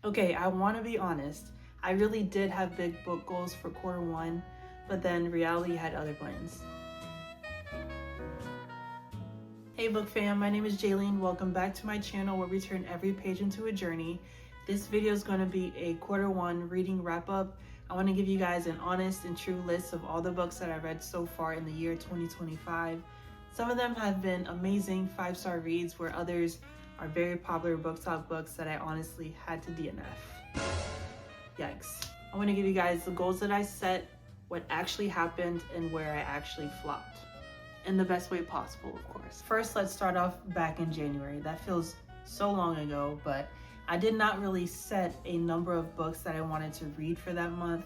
Okay, I want to be honest. I really did have big book goals for quarter one, but then reality had other plans. Hey book fam, my name is Jaylene. Welcome back to my channel where we turn every page into a journey. This video is going to be a quarter one reading wrap up. I want to give you guys an honest and true list of all the books that I read so far in the year 2025. Some of them have been amazing 5-star reads, where others are very popular book talk books that I honestly had to DNF. Yikes. I want to give you guys the goals that I set, what actually happened, and where I actually flopped. In the best way possible, of course. First, let's start off back in January. That feels so long ago, but I did not really set a number of books that I wanted to read for that month.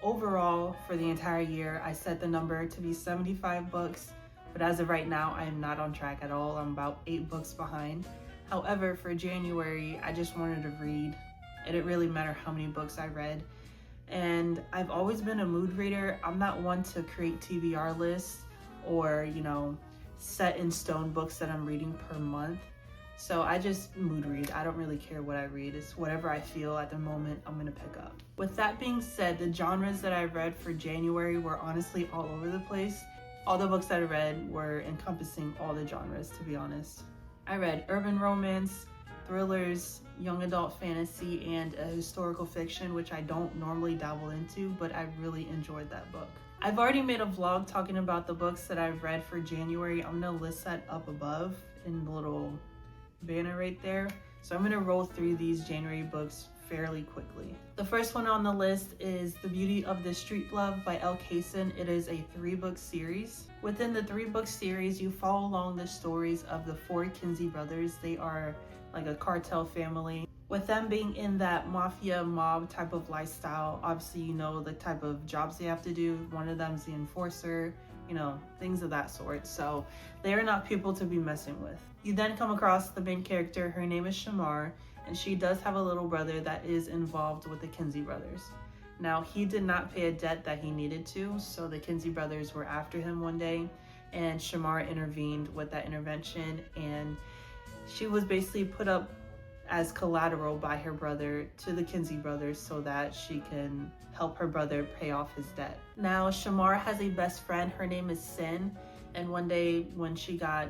Overall, for the entire year, I set the number to be 75 books, but as of right now, I am not on track at all. I'm about 8 books behind. However, for January, I just wanted to read. It didn't really matter how many books I read. And I've always been a mood reader. I'm not one to create TBR lists or, set in stone books that I'm reading per month. So I just mood read. I don't really care what I read. It's whatever I feel at the moment I'm gonna pick up. With that being said, the genres that I read for January were honestly all over the place. All the books that I read were encompassing all the genres, to be honest. I read urban romance, thrillers, young adult fantasy, and a historical fiction, which I don't normally dabble into, but I really enjoyed that book. I've already made a vlog talking about the books that I've read for January. I'm gonna list that up above in the little banner right there. So I'm gonna roll through these January books fairly quickly. The first one on the list is The Beauty of the Street Love by L. Kaysen. It is a 3-book series. Within the 3-book series, you follow along the stories of the 4 Kinsey brothers. They are like a cartel family. With them being in that mafia mob type of lifestyle, obviously you know the type of jobs they have to do. One of them's the enforcer, things of that sort. So they are not people to be messing with. You then come across the main character. Her name is Shamar, and she does have a little brother that is involved with the Kinsey brothers. Now, he did not pay a debt that he needed to, so the Kinsey brothers were after him one day, and Shamar intervened with that intervention, and she was basically put up as collateral by her brother to the Kinsey brothers so that she can help her brother pay off his debt. Now, Shamar has a best friend. Her name is Sin, and one day when she got,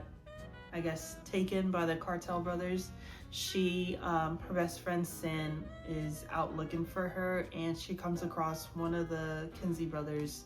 taken by the cartel brothers, her best friend Sin is out looking for her, and she comes across one of the Kinsey brothers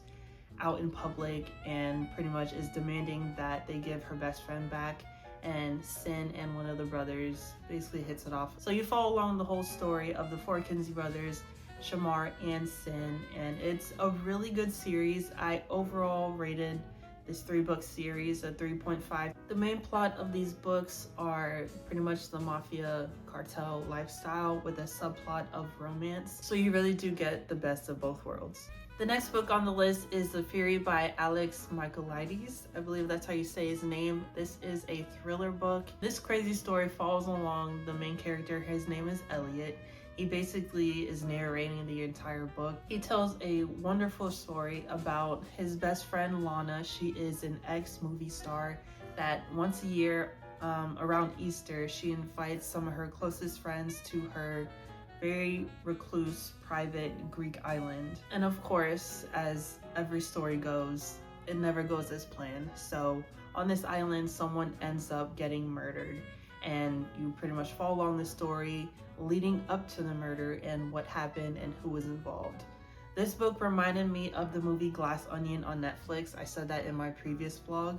out in public and pretty much is demanding that they give her best friend back. And Sin and one of the brothers basically hits it off. So you follow along the whole story of the 4 Kinsey brothers, Shamar and Sin, and it's a really good series. I overall rated this 3-book series a 3.5. The main plot of these books are pretty much the mafia cartel lifestyle with a subplot of romance. So you really do get the best of both worlds. The next book on the list is The Fury by Alex Michaelides. I believe that's how you say his name. This is a thriller book. This crazy story follows along the main character. His name is Elliot. He basically is narrating the entire book. He tells a wonderful story about his best friend Lana. She is an ex-movie star that once a year around Easter, she invites some of her closest friends to her very recluse, private Greek island. And of course, as every story goes, it never goes as planned. So on this island, someone ends up getting murdered, and you pretty much follow along the story leading up to the murder and what happened and who was involved. This book reminded me of the movie Glass Onion on Netflix. I said that in my previous vlog.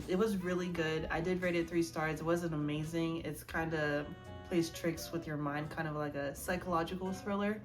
It was really good. I did rate it 3 stars. It wasn't amazing. It's kind of plays tricks with your mind, kind of like a psychological thriller,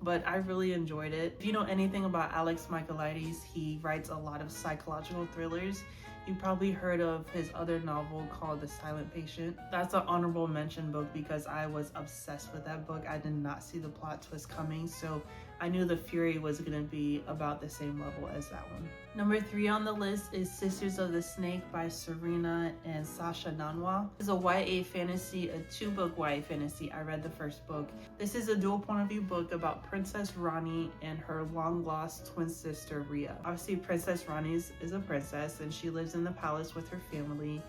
but I really enjoyed it. If you know anything about Alex Michaelides, he writes a lot of psychological thrillers. You probably heard of his other novel called The Silent Patient. That's an honorable mention book because I was obsessed with that book. I did not see the plot twist coming, so I knew The Fury was going to be about the same level as that one. Number 3 on the list is Sisters of the Snake by Serena and Sasha Nanwa. It's a YA fantasy, a 2-book YA fantasy. I read the first book. This is a dual point of view book about Princess Rani and her long-lost twin sister Rhea. Obviously, Princess Rani is a princess and she lives in the palace with her family,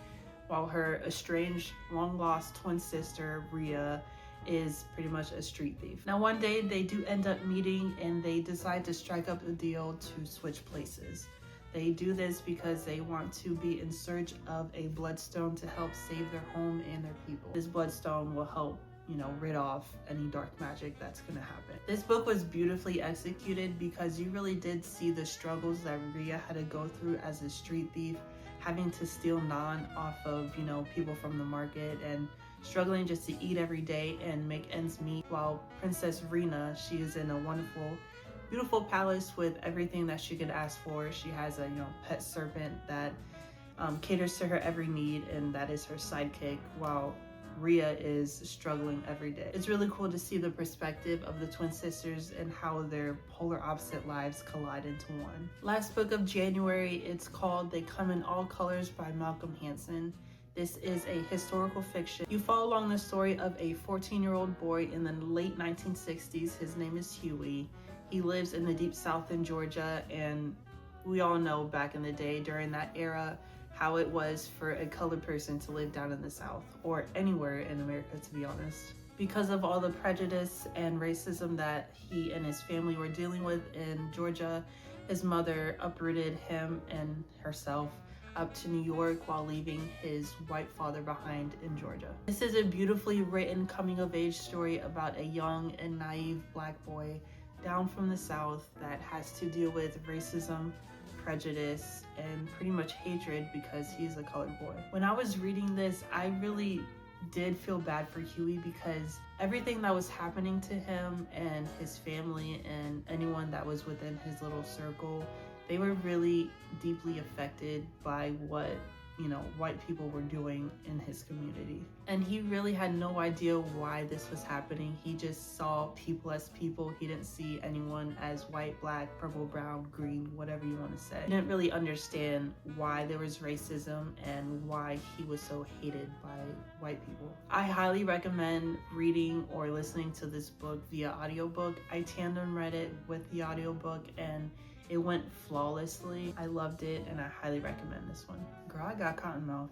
while her estranged, long-lost twin sister Rhea is pretty much a street thief. Now one day they do end up meeting and they decide to strike up a deal to switch places. They do this because they want to be in search of a bloodstone to help save their home and their people. This bloodstone will help, rid off any dark magic that's gonna happen. This book was beautifully executed because you really did see the struggles that Rhea had to go through as a street thief, having to steal naan off of, people from the market and struggling just to eat every day and make ends meet, while Princess Rena, she is in a wonderful, beautiful palace with everything that she could ask for. She has a pet servant that caters to her every need, and that is her sidekick, while Rhea is struggling every day. It's really cool to see the perspective of the twin sisters and how their polar opposite lives collide into one. Last book of January, it's called They Come in All Colors by Malcolm Hansen. This is a historical fiction. You follow along the story of a 14-year-old boy in the late 1960s. His name is Huey. He lives in the deep south in Georgia, and we all know back in the day during that era how it was for a colored person to live down in the south, or anywhere in America, to be honest. Because of all the prejudice and racism that he and his family were dealing with in Georgia, his mother uprooted him and herself up to New York while leaving his white father behind in Georgia. This is a beautifully written coming-of-age story about a young and naive Black boy down from the South that has to deal with racism, prejudice, and pretty much hatred because he's a colored boy. When I was reading this, I really did feel bad for Huey because everything that was happening to him and his family and anyone that was within his little circle, they were really deeply affected by what white people were doing in his community. And he really had no idea why this was happening. He just saw people as people. He didn't see anyone as white, black, purple, brown, green, whatever you want to say. He didn't really understand why there was racism and why he was so hated by white people. I highly recommend reading or listening to this book via audiobook. I tandem read it with the audiobook and it went flawlessly. I loved it and I highly recommend this one. Girl, I got cotton mouth.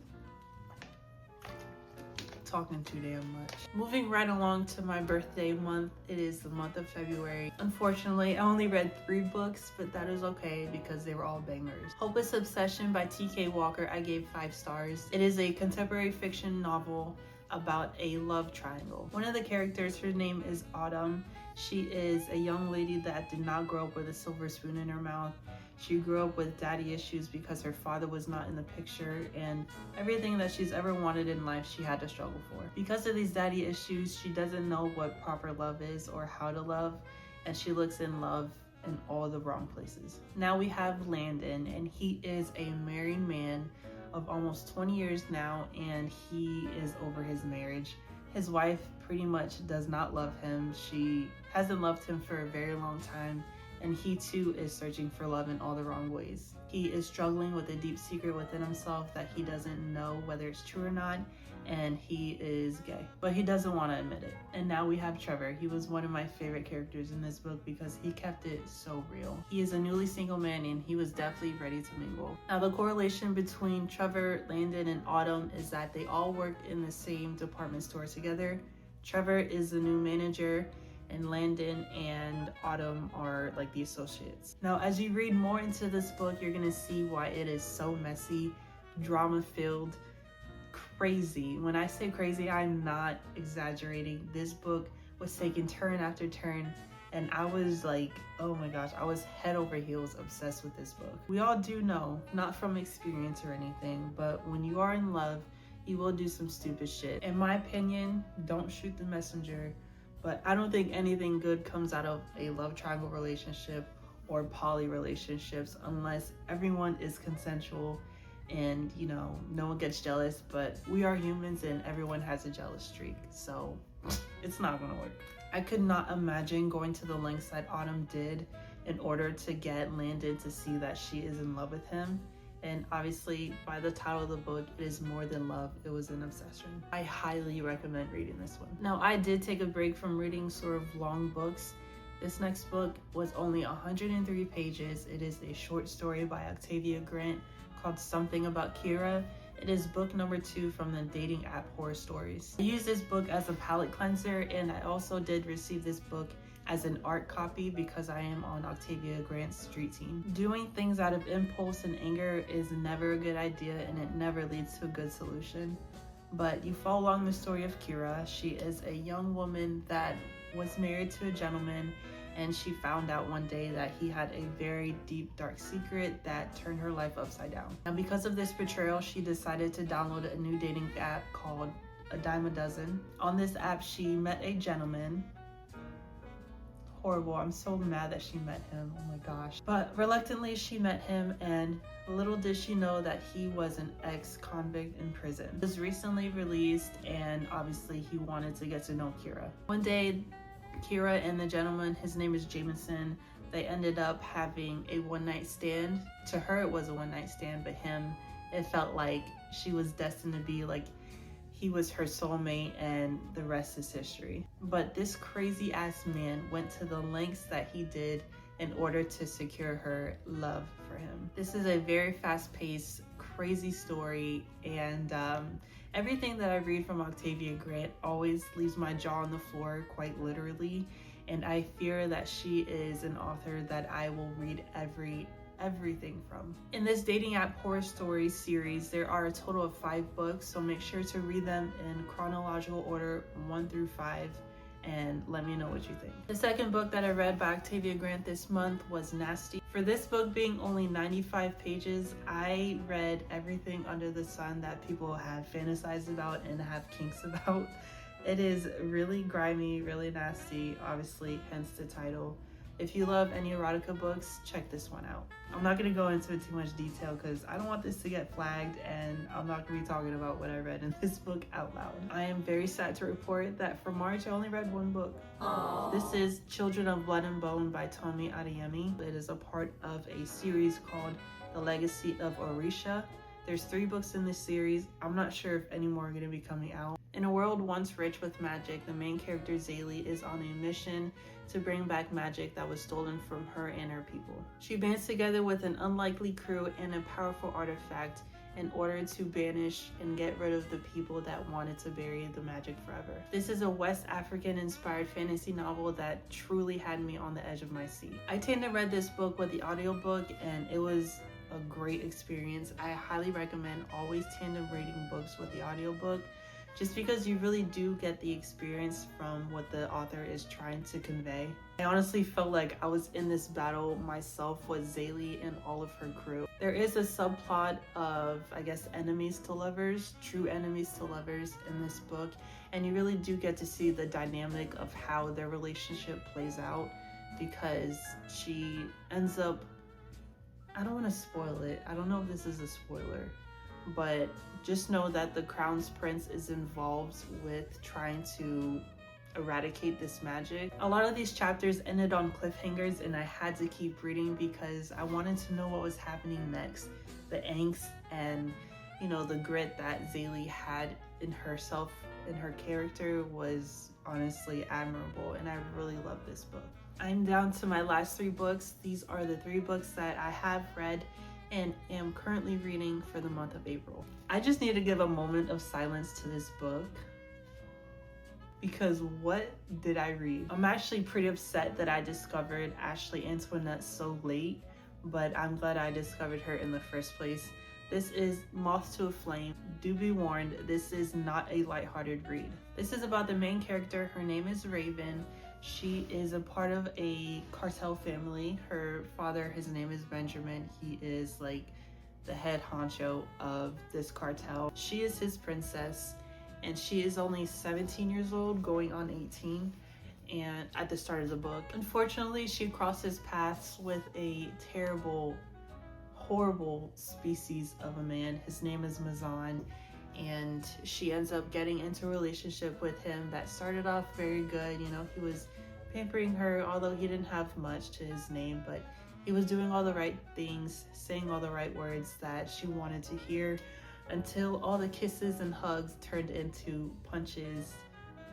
Talking too damn much. Moving right along to my birthday month, it is the month of February. Unfortunately, I only read 3 books, but that is okay because they were all bangers. Hopeless Obsession by T.K. Walker, I gave 5 stars. It is a contemporary fiction novel about a love triangle. One of the characters, her name is Autumn. She is a young lady that did not grow up with a silver spoon in her mouth. She grew up with daddy issues because her father was not in the picture, and everything that she's ever wanted in life she had to struggle for. Because of these daddy issues, she doesn't know what proper love is or how to love, and she looks in love in all the wrong places. Now we have Landon, and he is a married man of almost 20 years now, and he is over his marriage. His wife pretty much does not love him. She hasn't loved him for a very long time, and he too is searching for love in all the wrong ways. He is struggling with a deep secret within himself that he doesn't know whether it's true or not, and he is gay, but he doesn't want to admit it. And now we have Trevor. He was one of my favorite characters in this book because he kept it so real. He is a newly single man and he was definitely ready to mingle. Now the correlation between Trevor, Landon, and Autumn is that they all worked in the same department store together. Trevor is the new manager, and Landon and Autumn are like the associates. Now, as you read more into this book, you're gonna see why it is so messy, drama-filled, crazy. When I say crazy, I'm not exaggerating. This book was taking turn after turn, and I was like, oh my gosh, I was head over heels obsessed with this book. We all do know, not from experience or anything, but when you are in love, you will do some stupid shit. In my opinion, don't shoot the messenger. But I don't think anything good comes out of a love triangle relationship or poly relationships unless everyone is consensual and, no one gets jealous. But we are humans and everyone has a jealous streak, so it's not gonna work. I could not imagine going to the lengths that Autumn did in order to get Landon to see that she is in love with him. And obviously, by the title of the book, it is more than love, it was an obsession. I highly recommend reading this one. Now, I did take a break from reading sort of long books. This next book was only 103 pages. It is a short story by Octavia Grant called Something About Kira. It is book number 2 from the dating app Horror Stories. I used this book as a palate cleanser, and I also did receive this book as an art copy because I am on Octavia Grant's street team. Doing things out of impulse and anger is never a good idea, and it never leads to a good solution. But you follow along the story of Kira. She is a young woman that was married to a gentleman, and she found out one day that he had a very deep, dark secret that turned her life upside down. And because of this betrayal, she decided to download a new dating app called A Dime a Dozen. On this app, she met a gentleman. Horrible. I'm so mad that she met him. Oh my gosh. But reluctantly, she met him, and little did she know that he was an ex-convict in prison. He was recently released, and obviously he wanted to get to know Kira. One day, Kira and the gentleman, his name is Jameson, they ended up having a one-night stand. To her, it was a one-night stand, but him, it felt like she was destined to be like, he was her soulmate, and the rest is history. But this crazy ass man went to the lengths that he did in order to secure her love for him. This is a very fast-paced, crazy story, and everything that I read from Octavia Grant always leaves my jaw on the floor, quite literally, and I fear that she is an author that I will read everything from. In this dating app Horror Stories series, there are a total of 5 books, so make sure to read them in chronological order 1 through 5 and let me know what you think. The second book that I read by Octavia Grant this month was Nasty. For this book being only 95 pages, I read everything under the sun that people have fantasized about and have kinks about. It is really grimy, really nasty, obviously, hence the title. If you love any erotica books, check this one out. I'm not going to go into too much detail because I don't want this to get flagged, and I'm not going to be talking about what I read in this book out loud. I am very sad to report that for March I only read 1 book. Aww. This is Children of Blood and Bone by Tomi Adeyemi. It is a part of a series called The Legacy of Orisha. There's 3 books in this series. I'm not sure if any more are going to be coming out. In a world once rich with magic, the main character Zaylee is on a mission to bring back magic that was stolen from her and her people. She bands together with an unlikely crew and a powerful artifact in order to banish and get rid of the people that wanted to bury the magic forever. This is a West African inspired fantasy novel that truly had me on the edge of my seat. I tend to read this book with the audiobook, and it was a great experience. I highly recommend always tandem reading books with the audiobook, just because you really do get the experience from what the author is trying to convey. I honestly felt like I was in this battle myself with Zaylee and all of her crew. There is a subplot of, I guess, enemies to lovers, true enemies to lovers in this book, and you really do get to see the dynamic of how their relationship plays out, because she ends up, I don't want to spoil it. I don't know if this is a spoiler, but just know that the Crown's Prince is involved with trying to eradicate this magic. A lot of these chapters ended on cliffhangers, and I had to keep reading because I wanted to know what was happening next. The angst and, you know, the grit that Zaylee had in herself, in her character, was honestly admirable, and I really love this book. I'm down to my last 3 books. These are the 3 books that I have read and am currently reading for the month of April. I just need to give a moment of silence to this book, because what did I read? I'm actually pretty upset that I discovered Ashley Antoinette so late, but I'm glad I discovered her in the first place. This is Moth to a Flame. Do be warned, this is not a lighthearted read. This is about the main character. Her name is Raven. She is a part of a cartel family. Her father, his name is Benjamin. He is like the head honcho of this cartel. She is his princess, and she is only 17 years old, going on 18, and at the start of the book. Unfortunately, she crosses paths with a terrible, horrible species of a man. His name is Mazan, and she ends up getting into a relationship with him that started off very good. You know, he was pampering her, although he didn't have much to his name, but he was doing all the right things, saying all the right words that she wanted to hear, until all the kisses and hugs turned into punches,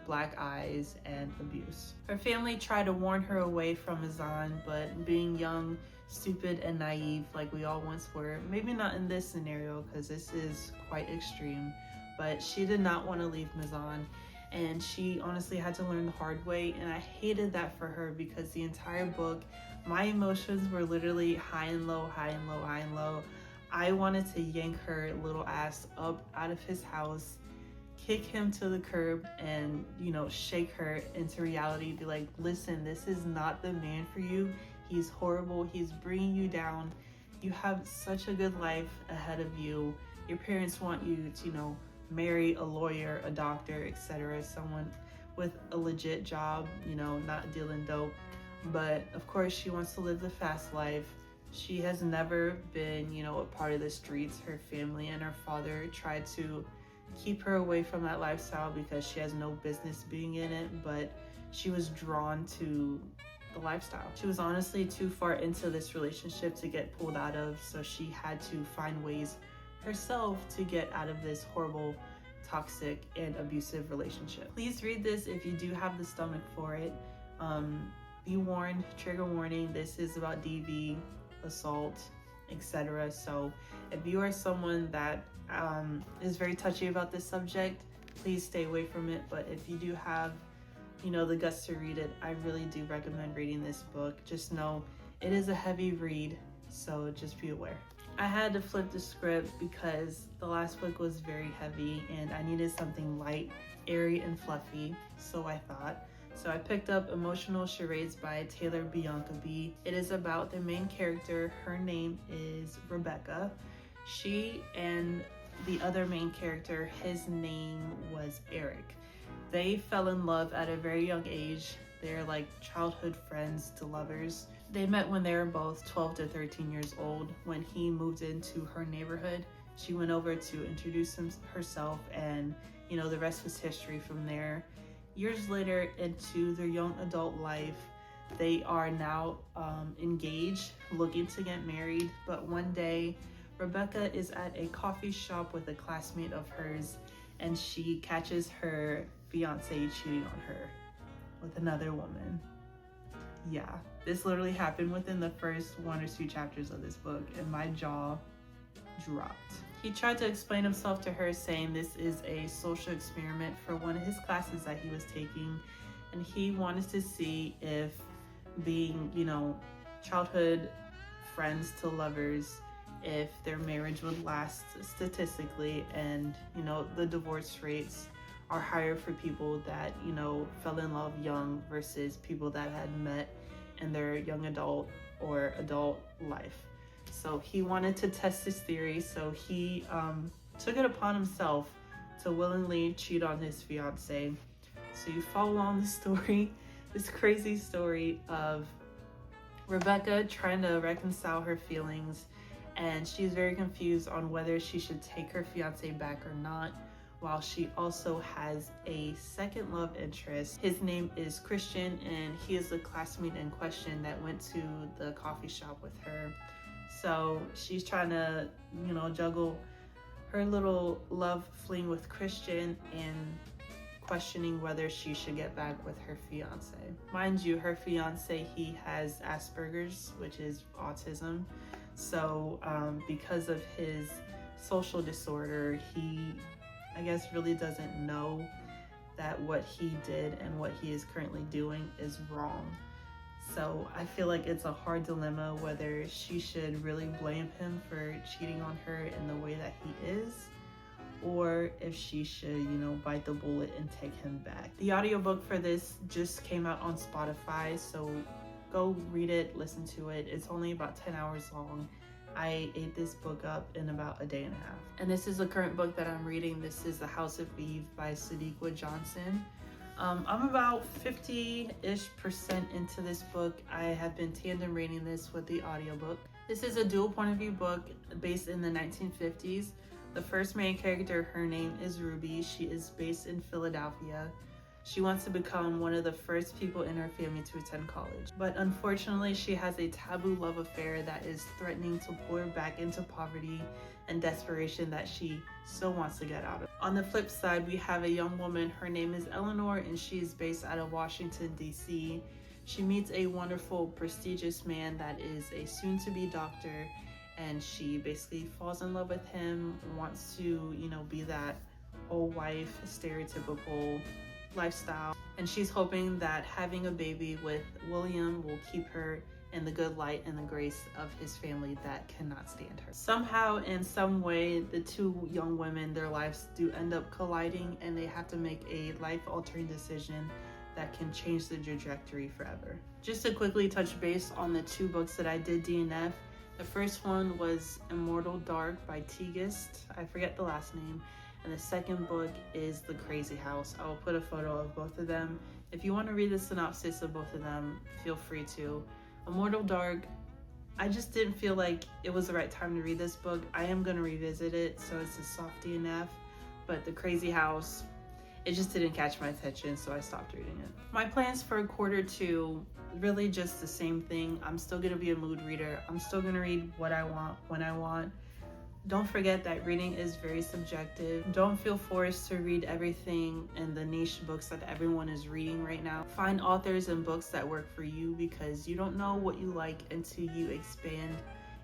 black eyes, and abuse. Her family tried to warn her away from Mazan, but being young, stupid and naive like we all once were. Maybe not in this scenario because this is quite extreme, but she did not want to leave Maison, and she honestly had to learn the hard way, and I hated that for her because the entire book, my emotions were literally high and low, high and low, high and low. I wanted to yank her little ass up out of his house, kick him to the curb, and, you know, shake her into reality. Be like, listen, this is not the man for you. He's horrible. He's bringing you down. You have such a good life ahead of you. Your parents want you to, you know, marry a lawyer, a doctor, etc. Someone with a legit job, you know, not dealing dope. But of course, she wants to live the fast life. She has never been, you know, a part of the streets. Her family and her father tried to keep her away from that lifestyle because she has no business being in it, but she was drawn to the lifestyle. She was honestly too far into this relationship to get pulled out of, so she had to find ways herself to get out of this horrible, toxic, and abusive relationship. Please read this if you do have the stomach for it. Be warned, trigger warning, this is about DV, assault, etc. So if you are someone that is very touchy about this subject, please stay away from it. But if you do have, you know, the guts to read it, I really do recommend reading this book. Just know it is a heavy read, so just be aware. I had to flip the script because the last book was very heavy and I needed something light, airy, and fluffy, so I thought. So I picked up Emotional Charades by Taylor Bianca B. It is about the main character. Her name is Rebecca. She and the other main character, his name was Eric. They fell in love at a very young age. They're like childhood friends to lovers. They met when they were both 12 to 13 years old. When he moved into her neighborhood, she went over to introduce herself, and, you know, the rest was history from there. Years later, into their young adult life, they are now engaged, looking to get married. But one day, Rebecca is at a coffee shop with a classmate of hers, and she catches her fiance cheating on her with another woman. Yeah, this literally happened within the first 1 or 2 chapters of this book, and my jaw dropped. He tried to explain himself to her, saying this is a social experiment for one of his classes that he was taking, and he wanted to see if being, you know, childhood friends to lovers, if their marriage would last statistically, and, you know, the divorce rates are higher for people that, you know, fell in love young versus people that had met in their young adult or adult life. So he wanted to test his theory, so he took it upon himself to willingly cheat on his fiance. So you follow along the story, this crazy story of Rebecca trying to reconcile her feelings, and she's very confused on whether she should take her fiance back or not, while she also has a second love interest. His name is Christian, and he is the classmate in question that went to the coffee shop with her. So she's trying to, you know, juggle her little love fling with Christian and questioning whether she should get back with her fiance. Mind you, her fiance, he has Asperger's, which is autism. So because of his social disorder, he, I guess, really doesn't know that what he did and what he is currently doing is wrong. So I feel like it's a hard dilemma whether she should really blame him for cheating on her in the way that he is, or if she should, you know, bite the bullet and take him back. The audiobook for this just came out on Spotify, so go read it, listen to it. It's only about 10 hours long. I ate this book up in about a day and a half. And this is the current book that I'm reading. This is The House of Eve by Sadiqa Johnson. I'm about 50-ish% into this book. I have been tandem reading this with the audiobook. This is a dual point of view book based in the 1950s. The first main character, her name is Ruby. She is based in Philadelphia. She wants to become one of the first people in her family to attend college. But unfortunately, she has a taboo love affair that is threatening to pull her back into poverty and desperation that she so wants to get out of. On the flip side, we have a young woman. Her name is Eleanor, and she is based out of Washington, D.C. She meets a wonderful, prestigious man that is a soon-to-be doctor, and she basically falls in love with him, wants to, be that old wife, stereotypical lifestyle, and she's hoping that having a baby with William will keep her in the good light and the grace of his family that cannot stand her. Somehow, in some way, the two young women, their lives do end up colliding, and they have to make a life-altering decision that can change the trajectory forever. Just to quickly touch base on the two books that I did DNF, the first one was Immortal Dark by Tigist. I forget the last name. And the second book is The Crazy House. I will put a photo of both of them. If you want to read the synopsis of both of them, feel free to. Immortal Dark, I just didn't feel like it was the right time to read this book. I am going to revisit it, so it's a soft DNF. But The Crazy House, it just didn't catch my attention, so I stopped reading it. My plans for quarter two, really just the same thing. I'm still going to be a mood reader. I'm still going to read what I want, when I want. Don't forget that reading is very subjective. Don't feel forced to read everything in the niche books that everyone is reading right now. Find authors and books that work for you, because you don't know what you like until you expand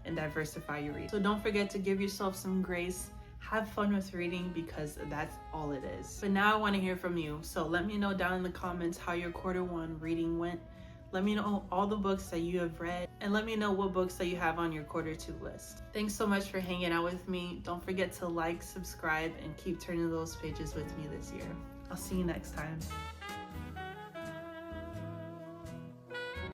and diversify your reading. So don't forget to give yourself some grace. Have fun with reading, because that's all it is. But now I want to hear from you. So let me know down in the comments how your quarter one reading went. Let me know all the books that you have read, and let me know what books that you have on your quarter two list. Thanks so much for hanging out with me. Don't forget to like, subscribe, and keep turning those pages with me this year. I'll see you next time.